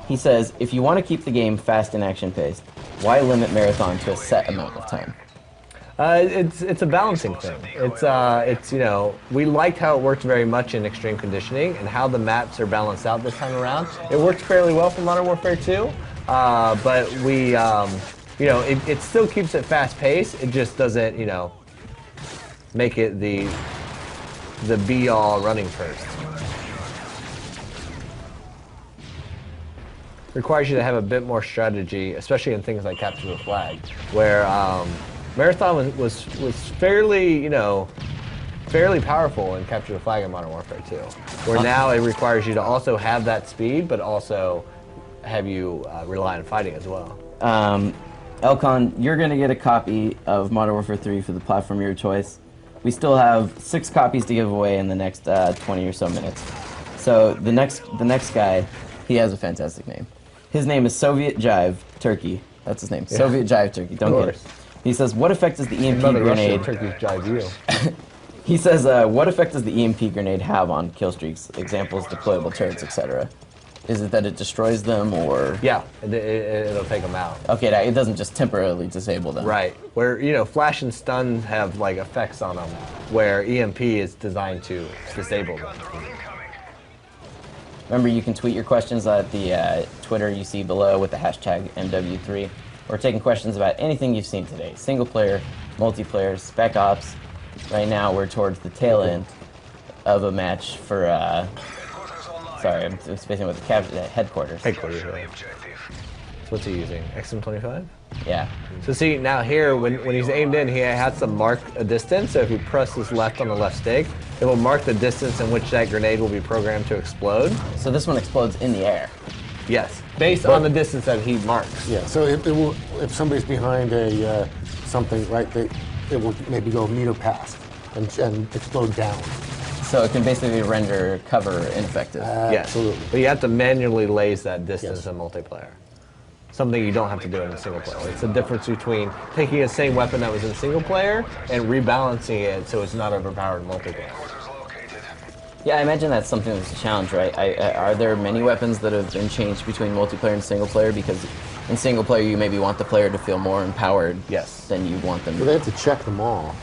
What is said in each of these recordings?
He says, if you want to keep the game fast and action-paced, why limit Marathon to a set amount of time? It's a balancing thing. It's you know, we liked how it worked very much in extreme conditioning and how the maps are balanced out this time around. It worked fairly well for Modern Warfare 2, but we you know, it still keeps it fast paced. It just doesn't, you know, make it the be all running first. Requires you to have a bit more strategy, especially in things like capture the flag, where Marathon was fairly, you know, fairly powerful in capture the flag in Modern Warfare 2, where now it requires you to also have that speed, but also have you rely on fighting as well. Elcon, you're going to get a copy of Modern Warfare 3 for the platform of your choice. We still have 6 copies to give away in the next 20 or so minutes. So the next guy, he has a fantastic name. His name is Soviet Jive Turkey. That's his name. Yeah. Soviet Jive Turkey. Don't get it. He says, what effect does the EMP grenade... Turkey's jive you. He says, what effect does the EMP grenade have on kill streaks? Examples, deployable turrets, etc. Is it that it destroys them, or...? Yeah, it'll take them out. Okay, it doesn't just temporarily disable them. Right. Where, you know, flash and stun have, like, effects on them, where EMP is designed to disable them. Remember, you can tweet your questions at the Twitter you see below with the hashtag MW3. We're taking questions about anything you've seen today. Single player, multiplayer, spec ops. Right now, we're towards the tail end of a match for, sorry, I'm spacing with the headquarters. Headquarters, right. What's he using? XM25? Yeah. So see, now here, when he's aimed in, he has to mark a distance. So if he presses left on the left stick, it will mark the distance in which that grenade will be programmed to explode. So this one explodes in the air? Yes, based on the distance that he marks. Yeah, so if somebody's behind a something, right, it will maybe go a meter past and explode down. So it can basically render cover ineffective. Yes, absolutely. But you have to manually laze that distance in multiplayer. Something you don't have to do in a single player. It's the difference between taking the same weapon that was in single player and rebalancing it so it's not overpowered in multiplayer. Yeah, I imagine that's something that's a challenge, right? Are there many weapons that have been changed between multiplayer and single player? Because in single player, you maybe want the player to feel more empowered than you want them to. But they have to check them all.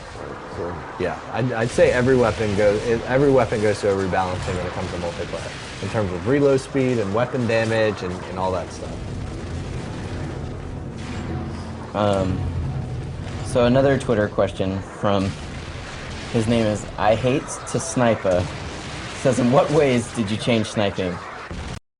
So. Yeah, I'd say every weapon goes through a rebalancing when it comes to multiplayer, in terms of reload speed and weapon damage and all that stuff. So another Twitter question from, his name is I Hate to Sniper, says, in what ways did you change sniping